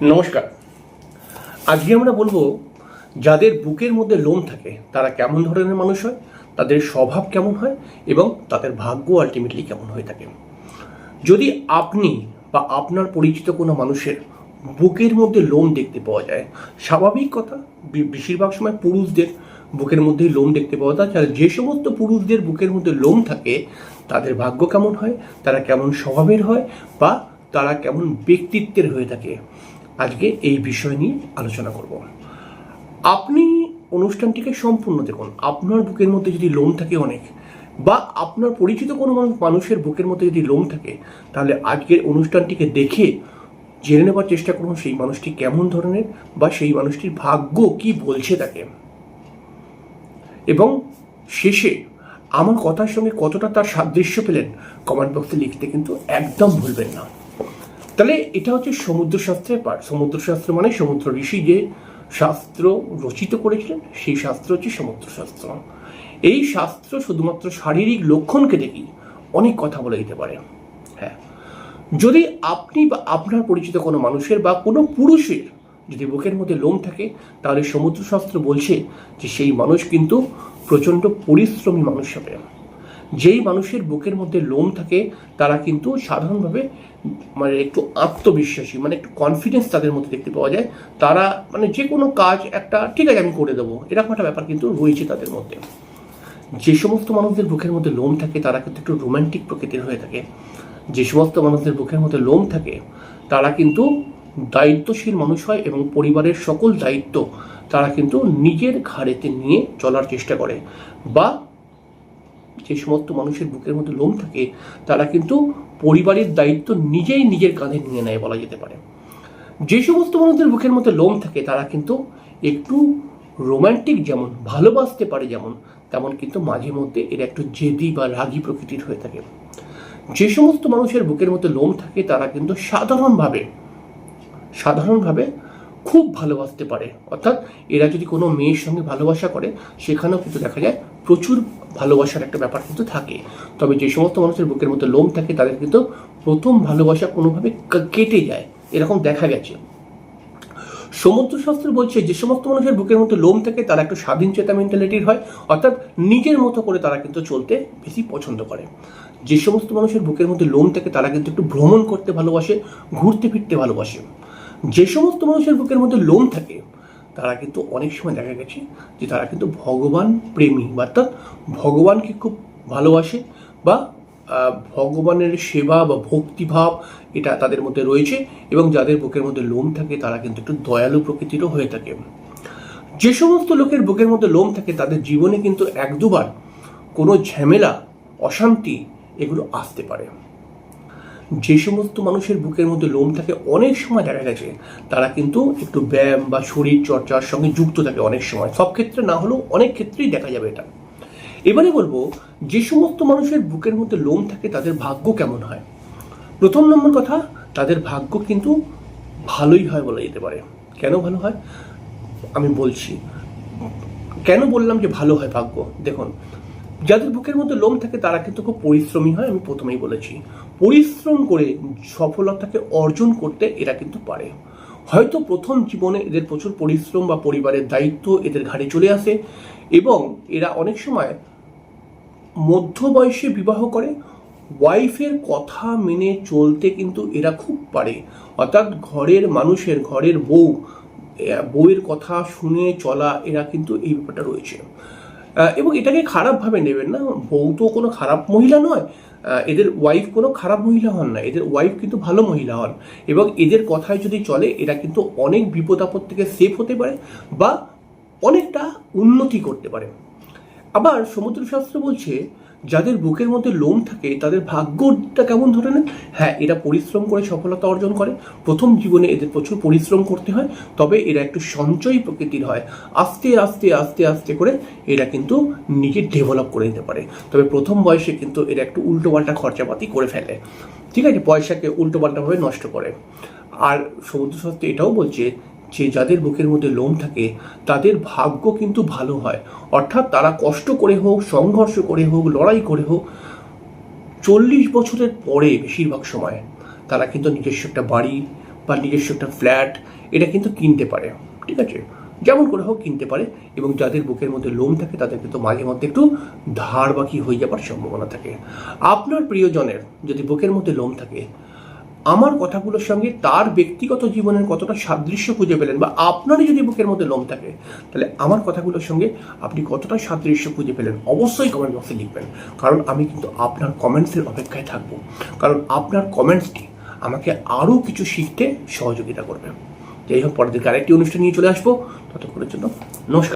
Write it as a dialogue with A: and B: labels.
A: নমস্কার। আজকে আমরা বলবো যাদের বুকের মধ্যে লোম থাকে তারা কেমন ধরনের মানুষ হয়, তাদের স্বভাব কেমন হয় এবং তাদের ভাগ্য আলটিমেটলি কেমন হয়ে থাকে। যদি আপনি বা আপনার পরিচিত কোনো মানুষের বুকের মধ্যে লোম দেখতে পাওয়া যায়, স্বাভাবিক কথা, বেশিরভাগ সময় পুরুষদের বুকের মধ্যেই লোম দেখতে পাওয়া যায়। আর যে সমস্ত পুরুষদের বুকের মধ্যে লোম থাকে তাদের ভাগ্য কেমন হয়, তারা কেমন স্বভাবের হয় বা তারা কেমন ব্যক্তিত্বের হয়ে থাকে, আজকে এই বিষয় নিয়ে আলোচনা করব। আপনি অনুষ্ঠানটিকে সম্পূর্ণ দেখুন। আপনার বুকের মধ্যে যদি লোম থাকে অনেক, বা আপনার পরিচিত কোনো মানুষের বুকের মধ্যে যদি লোম থাকে, তাহলে আজকের অনুষ্ঠানটিকে দেখে জেনে নেবার চেষ্টা করুন সেই মানুষটি কেমন ধরনের বা সেই মানুষটির ভাগ্য কি বলছে তাকে। এবং শেষে আমার কথার সঙ্গে কতটা তার সাদৃশ্য পেলেন কমেন্ট বক্সে লিখতে কিন্তু একদম ভুলবেন না। তাহলে এটা হচ্ছে সমুদ্রশাস্ত্রের পাঠ। সমুদ্রশাস্ত্র মানে সমুদ্র ঋষি যে শাস্ত্র রচিত করেছিলেন সেই শাস্ত্র হচ্ছে সমুদ্রশাস্ত্র। এই শাস্ত্র শুধুমাত্র শারীরিক লক্ষণকে দেখি অনেক কথা বলে দিতে পারে। হ্যাঁ, যদি আপনি বা আপনার পরিচিত কোনো মানুষের বা কোনো পুরুষের যদি বুকের মধ্যে লোম থাকে, তাহলে সমুদ্রশাস্ত্র বলছে যে সেই মানুষ কিন্তু প্রচণ্ড পরিশ্রমী মানুষ হবে। যেই মানুষের বুকের মধ্যে লোম থাকে তারা কিন্তু সাধারণভাবে মানে একটু আত্মবিশ্বাসী, মানে একটু কনফিডেন্স তাদের মধ্যে দেখতে পাওয়া যায়। তারা মানে যে কোনো কাজ একটা ঠিক আছে আমি করে দেবো, এরকম একটা ব্যাপার কিন্তু রয়েছে তাদের মধ্যে। যে সমস্ত মানুষদের বুকের মধ্যে লোম থাকে তারা কিন্তু একটু রোম্যান্টিক প্রকৃতির হয়ে থাকে। যে সমস্ত মানুষদের বুকের মধ্যে লোম থাকে তারা কিন্তু দায়িত্বশীল মানুষ হয় এবং পরিবারের সকল দায়িত্ব তারা কিন্তু নিজের ঘাড়েতে নিয়ে চলার চেষ্টা করে। বা যে সমস্ত মানুষের বুকের মধ্যে লোম থাকে তারা কিন্তু পরিবারের দায়িত্ব নিজেই নিজের কাঁধে নিয়ে নেয় বলা যেতে পারে। যে সমস্ত মানুষদের বুকের মধ্যে লোম থাকে তারা কিন্তু একটু রোম্যান্টিক, যেমন ভালোবাসতে পারে যেমন, তেমন কিন্তু মাঝে মধ্যে এরা একটু জেদি বা রাগী প্রকৃতির হয়ে থাকে। যে সমস্ত মানুষের বুকের মধ্যে লোম থাকে তারা কিন্তু সাধারণভাবে খুব ভালোবাসতে পারে। অর্থাৎ এরা যদি কোনো মেয়ের সঙ্গে ভালোবাসা করে সেখানেও কিন্তু দেখা যায় প্রচুর ভালোবাসার একটা ব্যাপার কিন্তু থাকে। তবে যে সমস্ত মানুষের বুকের মধ্যে লোম থাকে তাদের কিন্তু প্রথম ভালোবাসা কোনোভাবে কেটে যায়, এরকম দেখা গেছে। সমুদ্রশাস্ত্র বলছে যে সমস্ত মানুষের বুকের মধ্যে লোম থাকে তারা একটু স্বাধীন চেতা মেন্টালিটির হয়, অর্থাৎ নিজের মতো করে তারা কিন্তু চলতে বেশি পছন্দ করে। যে সমস্ত মানুষের বুকের মধ্যে লোম থাকে তারা কিন্তু একটু ভ্রমণ করতে ভালোবাসে, ঘুরতে ফিরতে ভালোবাসে। যে সমস্ত মানুষের বুকের মধ্যে লোম থাকে তারা কিন্তু অনেক সময় দেখা গেছে যে তারা কিন্তু ভগবান প্রেমী, অর্থাৎ ভগবানকে খুব ভালোবাসে বা ভগবানের সেবা বা ভক্তিভাব এটা তাদের মধ্যে রয়েছে। এবং যাদের বুকের মধ্যে লোম থাকে তারা কিন্তু একটু দয়ালু প্রকৃতিরও হয়ে থাকে। যে সমস্ত লোকের বুকের মধ্যে লোম থাকে তাদের জীবনে কিন্তু এক দুবার কোনো ঝামেলা, অশান্তি এগুলো আসতে পারে। যে সমস্ত মানুষের বুকের মধ্যে লোম থাকে অনেক সময় দেখা গেছে তারা কিন্তু একটু ব্যায়াম বা শরীর চর্চার সঙ্গে যুক্ত থাকে অনেক সময়, সব ক্ষেত্রে না হলেও অনেক ক্ষেত্রেই দেখা যাবে এটা। এবারে বলবো যে সমস্ত মানুষের বুকের মধ্যে লোম থাকে তাদের ভাগ্য কেমন হয়। প্রথম নম্বর কথা, তাদের ভাগ্য কিন্তু ভালোই হয় বলা যেতে পারে। কেন ভালো হয় আমি বলছি। কেন বললাম যে ভালো হয় ভাগ্য, দেখুন যাদের বুকের মধ্যে লোম থাকে তারা কিন্তু খুব পরিশ্রমী হয়। আমি প্রথমেই বলেছি পরিশ্রম করে সফলতাকে অর্জন করতে এরা কিন্তু পারে। হয়তো প্রথম জীবনে এদের প্রচুর পরিশ্রম বা পরিবারের দায়িত্ব এদের ঘাড়ে চলে আসে এবং এরা অনেক সময় মধ্য বয়সে বিবাহ করে। ওয়াইফের কথা মেনে চলতে কিন্তু এরা খুব পারে, অর্থাৎ ঘরের মানুষের, ঘরের বউয়ের কথা শুনে চলা এরা কিন্তু এই ব্যাপারটা রয়েছে। এবং এটাকে খারাপভাবে নেবেন না, বউ তো কোনো খারাপ মহিলা নয়, এদের ওয়াইফ কোনো খারাপ মহিলা হন না, এদের ওয়াইফ কিন্তু ভালো মহিলা হন। এবং এদের কথায় যদি চলে এরা কিন্তু অনেক বিপদ আপদ থেকে সেফ হতে পারে বা অনেকটা উন্নতি করতে পারে। আবার সমুদ্রশাস্ত্র বলছে যাদের বুকের মধ্যে লোম থাকে তাদের ভাগ্যটা কেমন ধরনের। হ্যাঁ, এরা পরিশ্রম করে সফলতা অর্জন করে। প্রথম জীবনে এদের প্রচুর পরিশ্রম করতে হয়, তবে এরা একটু সঞ্চয়ী প্রকৃতির হয়। আস্তে আস্তে আস্তে আস্তে করে এরা কিন্তু নিজে ডেভেলপ করে নিতে পারে। তবে প্রথম বয়সে কিন্তু এরা একটু উল্টোপাল্টা খরচাপাতি করে ফেলে, ঠিক আছে, পয়সাকে উল্টোপাল্টাভাবে নষ্ট করে। আর সমুদ্রশাস্ত্র এটাও বলছে যে যাদের বুকের মধ্যে লোম থাকে তাদের ভাগ্য কিন্তু ভালো হয়। অর্থাৎ তারা কষ্ট করে হোক, সংঘর্ষ করে হোক, লড়াই করে হোক, 40 বছরের পরে বেশিরভাগ সময় তারা কিন্তু নিজস্ব একটা বাড়ি বা নিজস্ব একটা ফ্ল্যাট এটা কিন্তু কিনতে পারে, ঠিক আছে, যেমন করে হোক কিনতে পারে। এবং যাদের বুকের মধ্যে লোম থাকে তাদের কিন্তু মাঝে মধ্যে একটু ধার বাকি হয়ে যাবার সম্ভাবনা থাকে। আপনার প্রিয়জনের যদি বুকের মধ্যে লোম থাকে, আমার কথাগুলোর সঙ্গে তার ব্যক্তিগত জীবনের কতটা সাদৃশ্য খুঁজে পেলেন, বা আপনারই যদি বুকের মধ্যে লোম থাকে তাহলে আমার কথাগুলোর সঙ্গে আপনি কতটা সাদৃশ্য খুঁজে পেলেন অবশ্যই কমেন্ট বক্সে লিখবেন। কারণ আমি কিন্তু আপনার কমেন্টসের অপেক্ষায় থাকবো, কারণ আপনার কমেন্টসটি আমাকে আরও কিছু শিখতে সহযোগিতা করবে। যাই হোক, পরের দিকে আরেকটি অনুষ্ঠান নিয়ে চলে আসবো। ততক্ষণের জন্য নমস্কার।